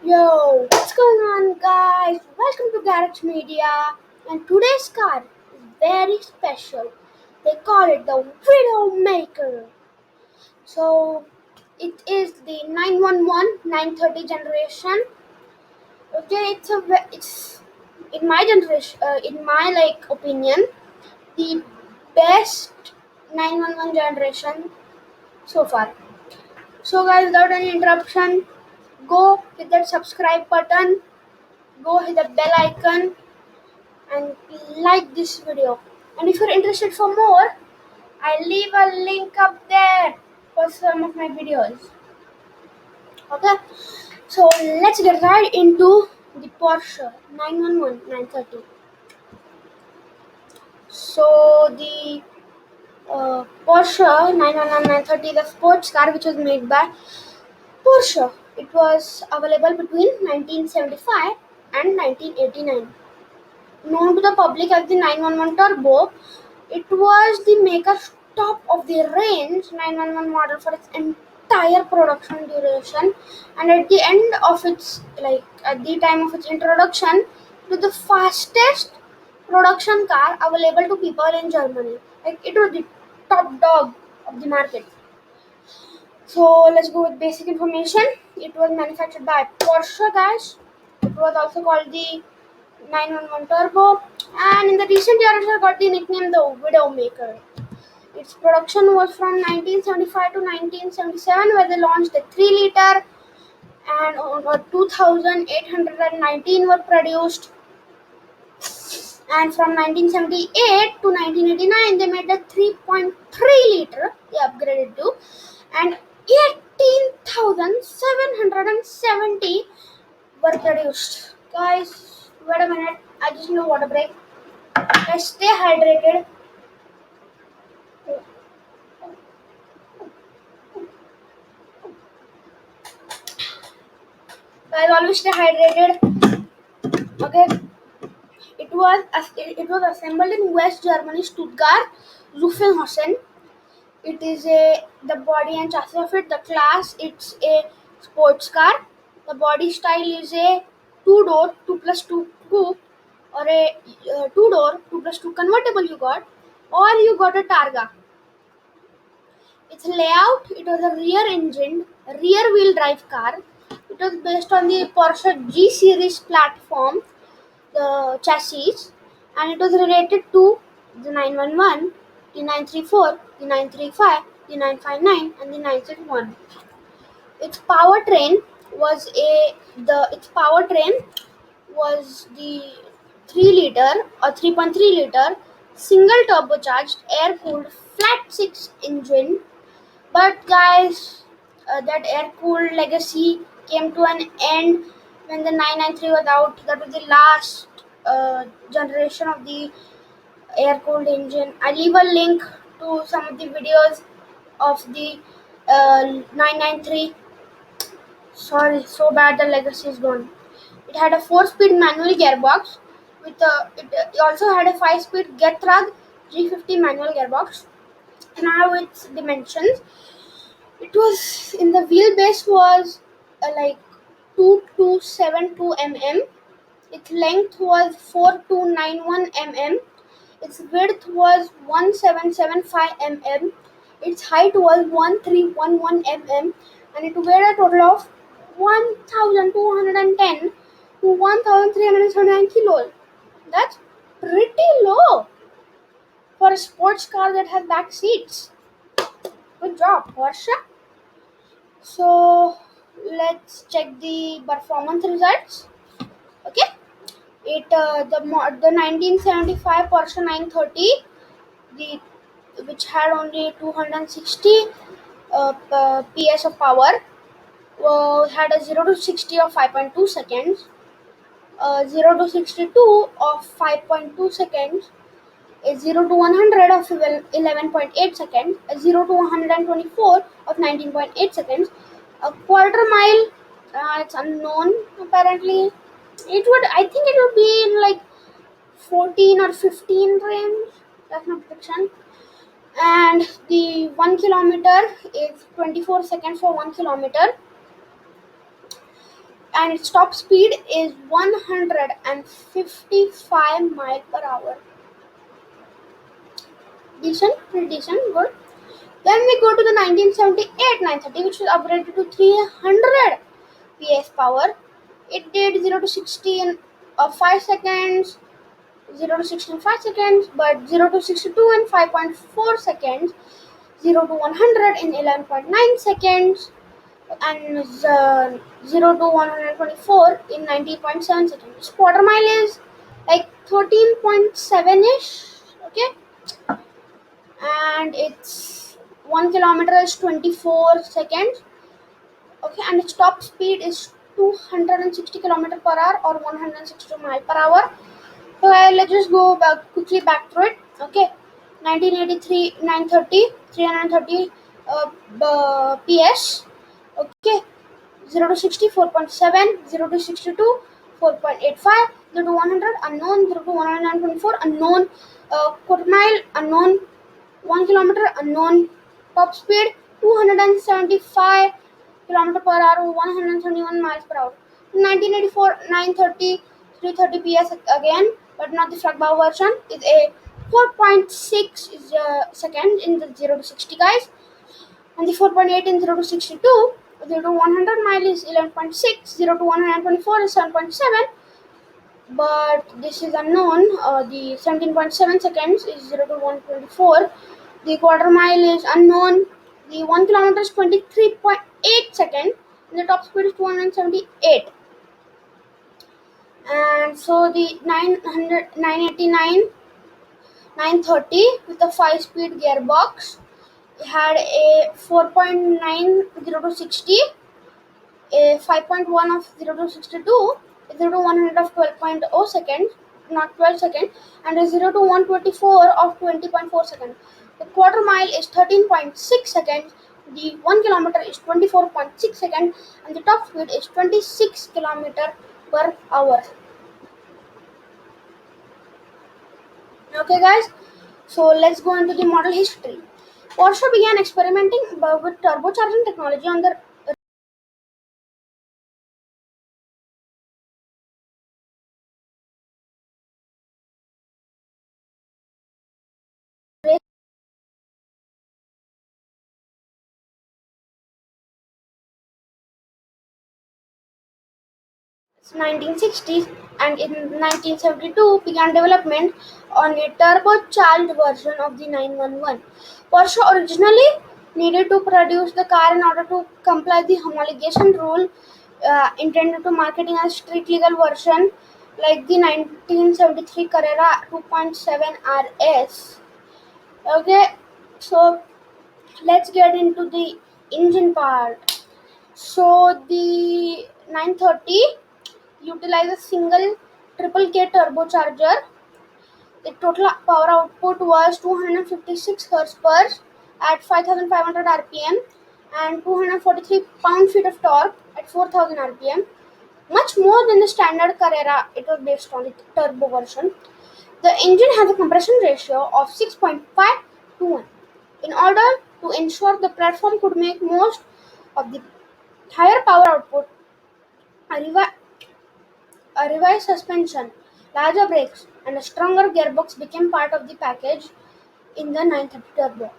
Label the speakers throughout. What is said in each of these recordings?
Speaker 1: Yo, what's going on, guys? Welcome to Garage Media. And today's car is very special. They call it the Widowmaker. So, it is the 911 930 generation. Okay, it's in my generation, in my opinion, the best 911 generation so far. So, guys, without any interruption, go hit that subscribe button, go hit the bell icon and like this video. And if you're interested for more, I'll leave a link up there for some of my videos. Okay, so let's get right into the Porsche 911 930. So the Porsche 911 930 is a sports car which was made by Porsche. It was available between 1975 and 1989. Known to the public as the 911 Turbo, it was the maker's top of the range 911 model for its entire production duration, and at the end of its at the time of its introduction, it was the fastest production car available to people in Germany. Like it was the top dog of the market. So let's go with basic information. It was manufactured by Porsche, guys. It was also called the 911 Turbo, and in the recent years it got the nickname the Widowmaker. Its production was from 1975 to 1977, where they launched the 3 liter, and over 2,819 were produced. And from 1978 to 1989, they made the 3.3 liter, they upgraded to, and 18,770 were produced. Guys, wait a minute, I just need a water break. Guys, stay hydrated. Guys, always stay hydrated. Okay. It was assembled in West Germany, Stuttgart, Zuffenhausen. It is the body and chassis of it. The class, it's a sports car. The body style is a two-door 2+2 coupe, or a two-door 2+2 convertible. You got, or you got a Targa. Its layout, it was a rear-engined, rear-wheel drive car. It was based on the Porsche G series platform, the chassis, and it was related to the 911, the 934, the 935, the 959, and the 961. Its powertrain was the 3 liter or 3.3 liter single turbocharged air cooled flat 6 engine. But guys, that air cooled legacy came to an end when the 993 was out. That was the last generation of the air cooled engine. I leave a link to some of the videos of the 993. Sorry, so bad the legacy is gone. It had a 4-speed manual gearbox. It also had a 5-speed Getrag 350 manual gearbox. Now its dimensions. It was in the wheelbase was like 2272 mm. Its length was 4291 mm. Its width was 1775 mm. Its height was 1311 mm, and it weighed a total of 1210 to 1379 kilos. That's pretty low for a sports car that has back seats. Good job, Porsche. So let's check the performance results. Okay, the 1975 Porsche 930, the which had only 260 PS of power, had a 0 to 60 of 5.2 seconds, 0 to 62 of 5.2 seconds, a 0 to 100 of 11.8 seconds, a 0 to 124 of 19.8 seconds, a quarter mile, it's unknown apparently. I think it would be in like 14 or 15 range. That's not fiction. And the 1 kilometer is 24 seconds for 1 kilometer. and its top speed is 155 mile per hour. Decent, pretty decent, good. Then we go to the 1978 930, which was upgraded to 300 PS power. It did 0 to 60 in 5 seconds, 0 to 60 in 5 seconds, but 0 to 62 in 5.4 seconds, 0 to 100 in 11.9 seconds, and 0 to 124 in 90.7 seconds. Quarter mile is like 13.7 ish, okay, and it's 1 kilometer is 24 seconds, okay, and its top speed is 260 kilometer per hour or 160 mile per hour. So let's just go quickly back through it. Okay, 1983 930 330 PS. Okay, 0 to 60 4.7, 0 to 62 4.85, 0 to 100 unknown, 0 to 124 unknown, quarter mile unknown, 1 kilometer unknown, top speed 275 kilometer per hour, 171 miles per hour. 1984 930 330 PS again, but not the Fragbow version. Is a 4.6 second in the 0 to 60, guys, and the 4.8 in 0 to 62. 0 to 100 mile is 11.6, 0 to 124 is 7.7, but this is unknown. The 17.7 seconds is 0 to 124. The quarter mile is unknown. The 1 kilometer is 23.8 seconds, and the top speed is 278. And so the 989 930 with a 5-speed gearbox had a 4.9 0 to 60, a 5.1 of 0 to 62, 0 to 100 of 12.0 seconds, not 12 seconds, and a 0 to 124 of 20.4 seconds. The quarter mile is 13.6 seconds, the 1 kilometer is 24.6 seconds, and the top speed is 26 kilometer per hour. Okay, guys, so let's go into the model history. Porsche began experimenting with turbocharging technology on the race 1960s, and in 1972 began development on a turbocharged version of the 911. Porsche originally needed to produce the car in order to comply the homologation rule intended to marketing a street legal version like the 1973 Carrera 2.7 RS. Okay, so let's get into the engine part. So the 930 utilizes single triple K turbocharger. The total power output was 256 horsepower at 5,500 rpm and 243 pound-feet of torque at 4,000 rpm, much more than the standard Carrera. It was based on the turbo version. The engine has a compression ratio of 6.5 to 1 in order to ensure the platform could make most of the higher power output. A, revi- a revised suspension, larger brakes, and a stronger gearbox became part of the package in the 930 Turbo.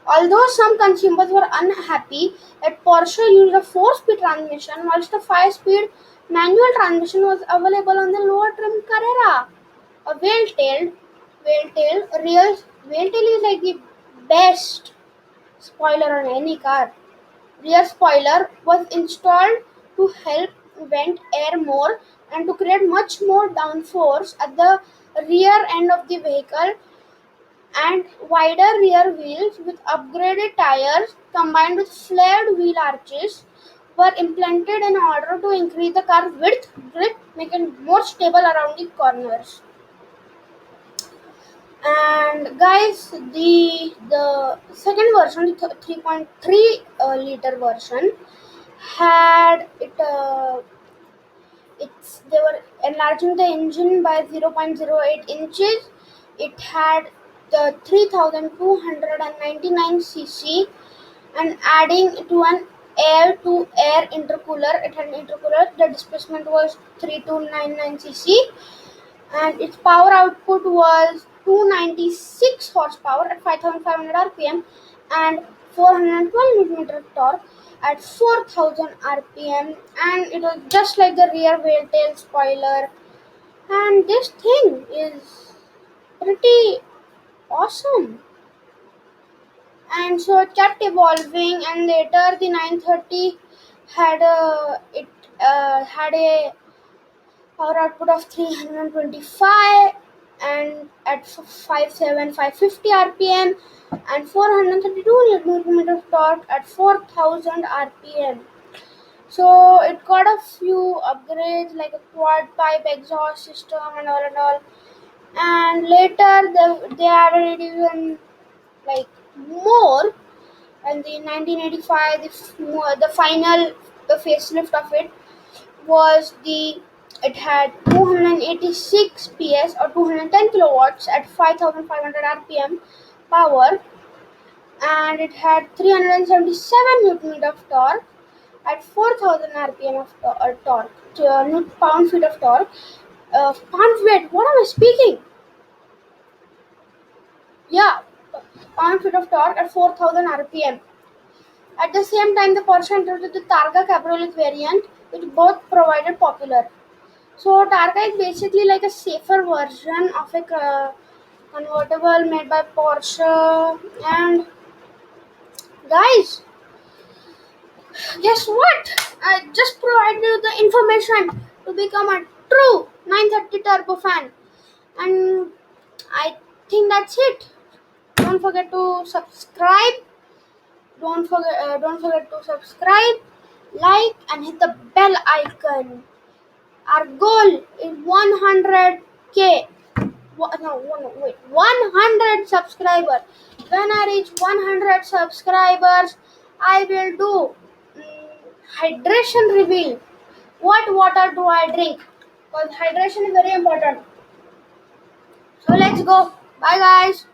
Speaker 1: Although some consumers were unhappy that Porsche used a 4-speed transmission, whilst a 5-speed manual transmission was available on the lower trim Carrera. A real whale-tail is like the best spoiler on any car. Rear spoiler was installed to help vent air more and to create much more downforce at the rear end of the vehicle, and wider rear wheels with upgraded tires combined with flared wheel arches were implanted in order to increase the car's width, grip, make it more stable around the corners. And guys, the second version, the 3.3 liter version, had they were enlarging the engine by 0.08 inches. It had the 3299 cc and adding to an air to air intercooler. It had an intercooler. The displacement was 3299 cc, and its power output was 296 horsepower at 5500 rpm and 412 newton torque at 4000 rpm, and it was just like the rear wheel tail spoiler. And this thing is pretty awesome. And so it kept evolving, and later the 930 had a power output of 325 and at 550 rpm and 432 newton of torque at 4000 rpm. So it got a few upgrades like a quad pipe exhaust system and all. And later they added even like more. And in 1985, the final the facelift of it was the it had 286 PS or 210 kilowatts at 5500 rpm power, and it had 377 newton meter of torque at 4000 rpm of torque, pound feet of torque. Pound feet, what am I speaking? Yeah, pound feet of torque at 4000 rpm. At the same time, the Porsche introduced the Targa Cabriolet variant, which both provided popular. So Targa is basically like a safer version of a convertible made by Porsche. And guys, guess what? I just provided you the information to become a true 930 Turbo fan. And I think that's it. Don't forget to subscribe. Don't forget to subscribe, like, and hit the bell icon. Our goal is 100k. No, wait, 100 subscribers. When I reach 100 subscribers, I will do hydration reveal. What water do I drink? Because hydration is very important. So let's go. Bye, guys.